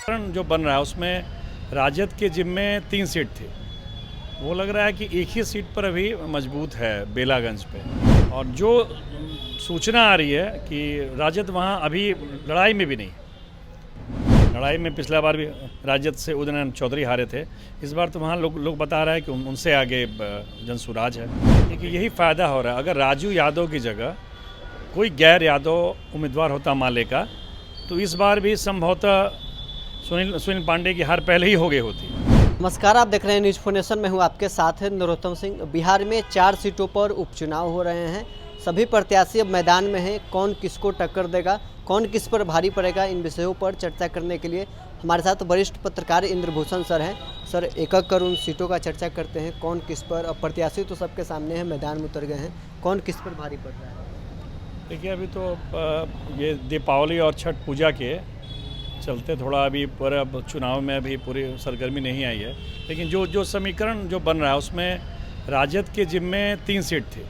जो बन रहा है उसमें राजद के जिम्मे 3 सीट थी। वो लग रहा है कि एक ही सीट पर अभी मजबूत है, बेलागंज पे। और जो सूचना आ रही है कि राजद वहाँ अभी लड़ाई में भी नहीं। लड़ाई में पिछला बार भी राजद से उदयन चौधरी हारे थे। इस बार तो वहाँ लोग बता रहे हैं कि उनसे आगे जनसुराज है। क्योंकि यही फ़ायदा हो रहा है। अगर राजू यादव की जगह कोई गैर यादव उम्मीदवार होता माले का, तो इस बार भी संभवतः सुनील पांडे की हार पहले ही हो गई होती। नमस्कार, आप देख रहे हैं न्यूज़ फोनेशन में हूं आपके साथ है नरोत्तम सिंह। बिहार में 4 सीटों पर उपचुनाव हो रहे हैं। सभी प्रत्याशी अब मैदान में हैं। कौन किसको टक्कर देगा, कौन किस पर भारी पड़ेगा, इन विषयों पर चर्चा करने के लिए हमारे साथ वरिष्ठ पत्रकार इंद्रभूषण सर हैं। सर, एक एक कर उन सीटों का चर्चा करते हैं, कौन किस पर। अब प्रत्याशी तो सबके सामने हैं, मैदान में उतर गए हैं, कौन किस पर भारी पड़ रहा है? देखिए, अभी तो ये दीपावली और छठ पूजा के चलते थोड़ा अभी पूरा चुनाव में अभी पूरी सरगर्मी नहीं आई है। लेकिन जो समीकरण जो बन रहा है उसमें राजद के जिम्मे 3 सीट थी।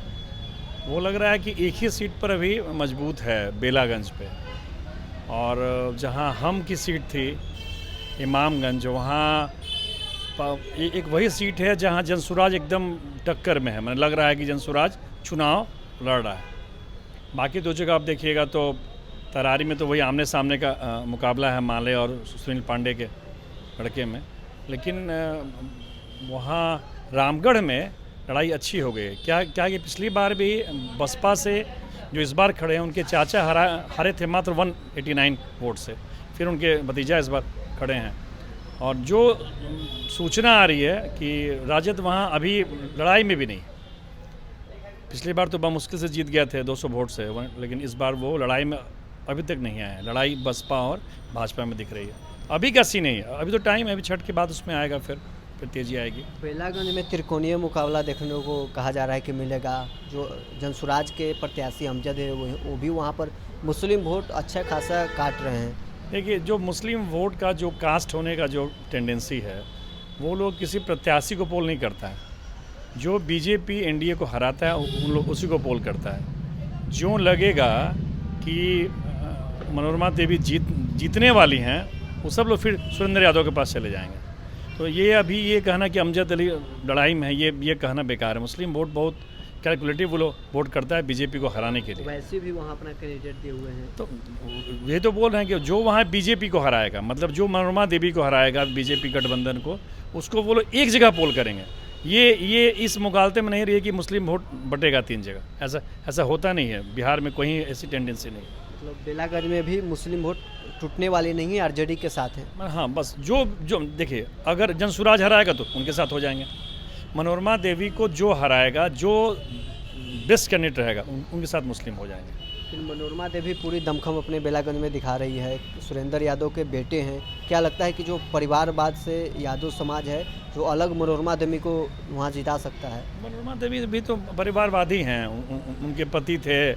वो लग रहा है कि एक ही सीट पर अभी मजबूत है, बेलागंज पे। और जहां हम की सीट थी इमामगंज, वहाँ एक वही सीट है जहां जनसुराज एकदम टक्कर में है। मतलब लग रहा है कि जनसुराज चुनाव लड़ रहा है। बाकी दो जगह आप देखिएगा तो तरारी में तो वही आमने सामने का मुकाबला है माले और सुनील पांडे के लड़के में। लेकिन वहाँ रामगढ़ में लड़ाई अच्छी हो गई। क्या कि पिछली बार भी बसपा से जो इस बार खड़े हैं उनके चाचा हारे थे मात्र 189 वोट से। फिर उनके भतीजा इस बार खड़े हैं। और जो सूचना आ रही है कि राजद वहाँ अभी लड़ाई में भी नहीं। पिछली बार तो मुश्किल से जीत गया थे 200 वोट से, लेकिन इस बार वो लड़ाई में अभी तक नहीं आए हैं। लड़ाई बसपा और भाजपा में दिख रही है। अभी का सीन नहीं है, अभी तो टाइम है, अभी छठ के बाद उसमें आएगा, फिर तेजी आएगी। बेलागंज में त्रिकोणीय मुकाबला देखने को कहा जा रहा है कि मिलेगा। जो जनसुराज के प्रत्याशी अमजद है वो भी वहाँ पर मुस्लिम वोट अच्छा खासा काट रहे हैं। देखिए, जो मुस्लिम वोट का जो कास्ट होने का जो टेंडेंसी है, वो लोग किसी प्रत्याशी को पोल नहीं करता है। जो बीजेपी एनडीए को हराता है उन लोग उसी को पोल करता है। जो लगेगा कि मनोरमा देवी जीतने वाली हैं, वो सब लोग फिर सुरेंद्र यादव के पास चले जाएंगे। तो ये अभी ये कहना कि अमजद अली लड़ाई में है, ये कहना बेकार है। मुस्लिम वोट बहुत कैलकुलेटिव वो लोग वोट करता है बीजेपी को हराने के लिए। वैसे भी वहाँ अपना कैंडिडेट दिए हुए हैं। तो ये तो बोल रहे हैं कि जो वहाँ बीजेपी को हराएगा, मतलब जो मनोरमा देवी को हराएगा बीजेपी गठबंधन को, उसको वो लोग एक जगह पोल करेंगे। ये इस मुकाबले में नहीं रही है कि मुस्लिम वोट बटेगा 3 जगह। ऐसा होता नहीं है। बिहार में कोई ऐसी टेंडेंसी नहीं। मतलब बेलागंज में भी मुस्लिम वोट टूटने वाली नहीं है, आरजेडी के साथ है। हाँ, बस जो देखिए, अगर जनसुराज हराएगा तो उनके साथ हो जाएंगे। मनोरमा देवी को जो हराएगा, जो बेस्ट कैंडिडेट रहेगा, उनके साथ मुस्लिम हो जाएंगे। फिर मनोरमा देवी पूरी दमखम अपने बेलागंज में दिखा रही है। सुरेंद्र यादव के बेटे हैं। क्या लगता है कि जो परिवारवाद से यादव समाज है, जो अलग मनोरमा देवी को वहाँ जिता सकता है? मनोरमा देवी भी तो परिवारवादी हैं। उनके पति थे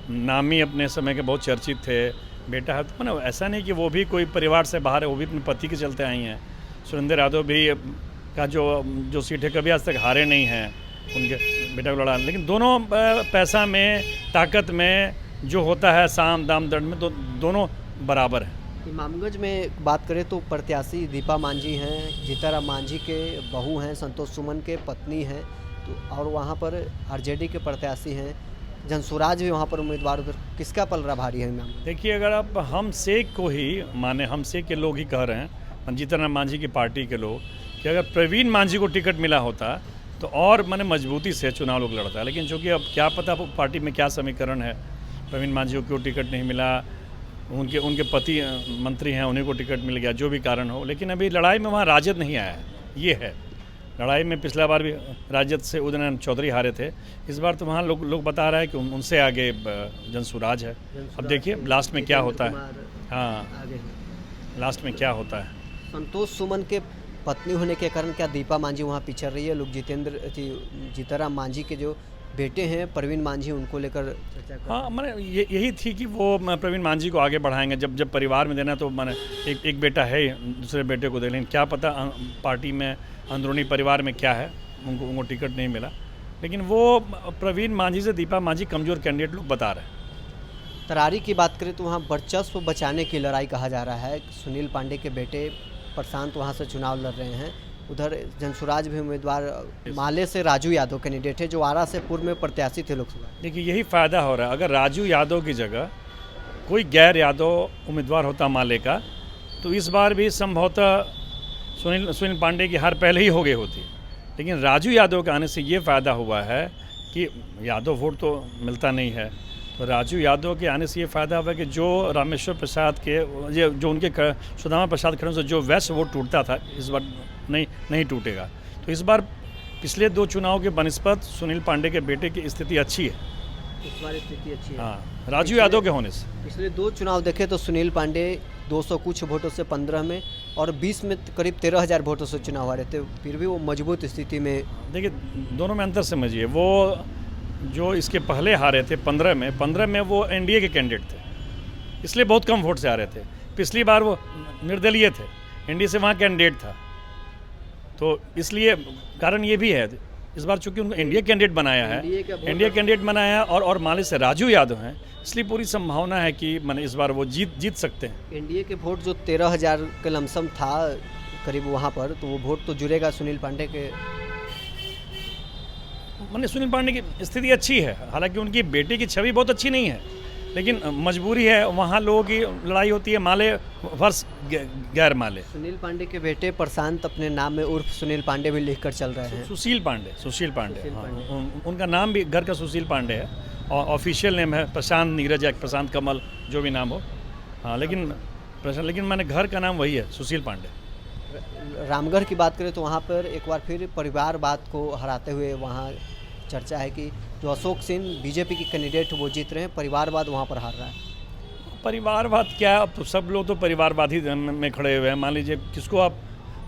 नामी, अपने समय के बहुत चर्चित थे। बेटा है तो ऐसा नहीं कि वो भी कोई परिवार से बाहर है, वो भी अपने पति के चलते आई हैं। सुरेंद्र यादव भी का जो सीट है कभी आज तक हारे नहीं हैं, उनके बेटा को लड़ा। लेकिन दोनों पैसा में, ताकत में जो होता है, साम दाम दंड में दोनों बराबर हैं। इमामगंज में बात करें तो प्रत्याशी दीपा मांझी हैं, जीताराम मांझी के बहू हैं, संतोष सुमन के पत्नी हैं। तो और वहाँ पर आरजेडी के प्रत्याशी हैं, जनसुराज भी वहाँ पर उम्मीदवार उधर। किसका पलड़ा भारी है इमामगंज? देखिए, अगर आप हम सेक को ही माने, हम सेक के लोग ही कह रहे हैं, जीताराम मांझी की पार्टी के लोग, कि अगर प्रवीण मांझी को टिकट मिला होता तो और मैंने मजबूती से चुनाव लोग लड़ता है। लेकिन चूँकि अब क्या पता पार्टी में क्या समीकरण है, प्रवीण मांझी को क्यों टिकट नहीं मिला, उनके पति मंत्री हैं, उन्हीं को टिकट मिल गया, जो भी कारण हो। लेकिन अभी लड़ाई में वहाँ राजद नहीं आया है, ये है। लड़ाई में पिछला बार भी राजद से उदयन चौधरी हारे थे। इस बार तो वहाँ लोग बता रहे हैं कि उनसे आगे जनसुराज है। अब देखिए लास्ट में क्या होता है। हाँ, लास्ट में क्या होता है। संतोष सुमन के पत्नी होने के कारण क्या दीपा मांझी वहाँ पिछड़ रही है? लोग जीताराम मांझी के जो बेटे हैं प्रवीण मांझी, उनको लेकर चर्चा कर। हाँ, मैंने यही थी कि वो प्रवीण मांझी को आगे बढ़ाएंगे। जब परिवार में देना तो मैंने एक बेटा है, दूसरे बेटे को दे। लेकिन क्या पता पार्टी में अंदरूनी परिवार में क्या है, उनको टिकट नहीं मिला। लेकिन वो प्रवीण मांझी से दीपा मांझी कमज़ोर कैंडिडेट लोग बता रहे हैं। तरारी की बात करें तो वहाँ वर्चस्व बचाने की लड़ाई कहा जा रहा है। सुनील पांडे के बेटे प्रशांत वहाँ से चुनाव लड़ रहे हैं। उधर जनसुराज भी उम्मीदवार माले से राजू यादव कैंडिडेट है, जो आरा से पूर्व में प्रत्याशी थे लोकसभा। देखिए यही फ़ायदा हो रहा है। अगर राजू यादव की जगह कोई गैर यादव उम्मीदवार होता माले का, तो इस बार भी संभवतः सुनील पांडे की हार पहले ही हो गई होती। लेकिन राजू यादव के आने से ये फ़ायदा हुआ है कि यादव वोट तो मिलता नहीं है, तो राजू यादव के आने से ये फ़ायदा हुआ कि जो रामेश्वर प्रसाद के जो उनके सुदामा प्रसाद खड़े से जो वैश्य वोट टूटता था, इस बार नहीं टूटेगा। तो इस बार पिछले 2 चुनाव के बनस्पत सुनील पांडे के बेटे की स्थिति अच्छी है। इस बार स्थिति अच्छी है। हाँ, राजू यादव के होने से। पिछले 2 चुनाव देखें तो सुनील पांडे 200 कुछ वोटों से 15 में और 20 में करीब 13,000 वोटों से चुनाव हारे थे, फिर भी वो मजबूत स्थिति में। देखिए दोनों में अंतर समझिए। वो जो इसके पहले हारे थे 15 में वो एनडीए के कैंडिडेट थे, इसलिए बहुत कम वोट से आ रहे थे। पिछली बार वो निर्दलीय थे, एनडीए से वहाँ कैंडिडेट था, तो इसलिए कारण ये भी है। इस बार चूंकि उनको एनडीए कैंडिडेट बनाया है, एनडीए कैंडिडेट बनाया है और माले से राजू यादव हैं, इसलिए पूरी संभावना है कि मैंने इस बार वो जीत सकते हैं। एनडीए के वोट जो 13,000 के लमसम था करीब वहाँ पर, तो वो वोट तो जुड़ेगा सुनील पांडे के। मैंने सुनील पांडे की स्थिति अच्छी है, हालांकि उनकी बेटे की छवि बहुत अच्छी नहीं है, लेकिन मजबूरी है। वहाँ लोगों की लड़ाई होती है माले वर्ष गैर माले। सुनील पांडे के बेटे प्रशांत अपने नाम में उर्फ सुनील पांडे भी लिखकर चल रहे हैं। सुशील पांडे हाँ, उनका नाम भी घर का सुशील पांडे है और ऑफिशियल नेम है प्रशांत नीरज या प्रशांत कमल, जो भी नाम हो। हाँ, लेकिन मैंने घर का नाम वही है, सुशील पांडे। रामगढ़ की बात करें तो वहाँ पर एक बार फिर परिवारवाद को हराते हुए वहाँ चर्चा है कि जो अशोक सिंह बीजेपी की कैंडिडेट वो जीत रहे हैं, परिवारवाद वहाँ पर हार रहा है। परिवारवाद क्या, अब तो सब लोग तो परिवारवाद ही में खड़े हुए हैं। मान लीजिए किसको आप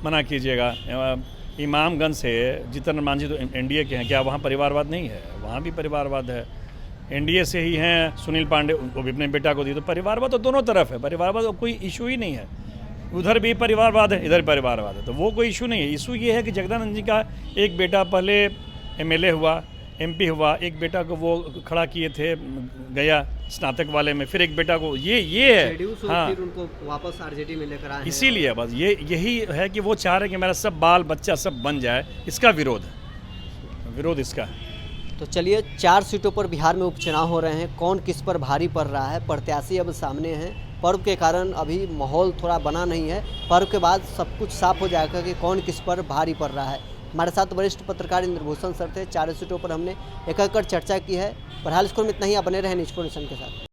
मना कीजिएगा। इमामगंज से जीतन मांझी तो एनडीए के हैं, क्या वहाँ परिवारवाद नहीं है? वहाँ भी परिवारवाद है। एनडीए से ही हैं सुनील पांडे, वो भी अपने बेटा को दी, तो परिवारवाद तो दोनों तरफ है। परिवारवाद कोई इशू ही नहीं है, उधर भी परिवारवाद है, इधर परिवारवाद है, तो वो कोई इशू नहीं है। इशू ये है कि जगदानंद जी का एक बेटा पहले एमएलए हुआ, एमपी हुआ, एक बेटा को वो खड़ा किए थे गया स्नातक वाले में, फिर एक बेटा को ये है। हाँ, फिर उनको वापस आरजेडी में लेकर आए। इसीलिए बस यही है कि वो चाह रहे हैं कि मेरा सब बाल बच्चा सब बन जाए, इसका विरोध इसका है। तो चलिए 4 सीटों पर बिहार में उपचुनाव हो रहे हैं, कौन किस पर भारी पड़ रहा है, प्रत्याशी अब सामने हैं। पर्व के कारण अभी माहौल थोड़ा बना नहीं है, पर्व के बाद सब कुछ साफ हो जाएगा कि कौन किस पर भारी पड़ रहा है। हमारे साथ वरिष्ठ पत्रकार इंद्रभूषण सर थे। 4 सीटों पर हमने एक चर्चा की है। बहरहाल इसको में इतना ही, आप बने रहें न्यूज़ नेशन के साथ।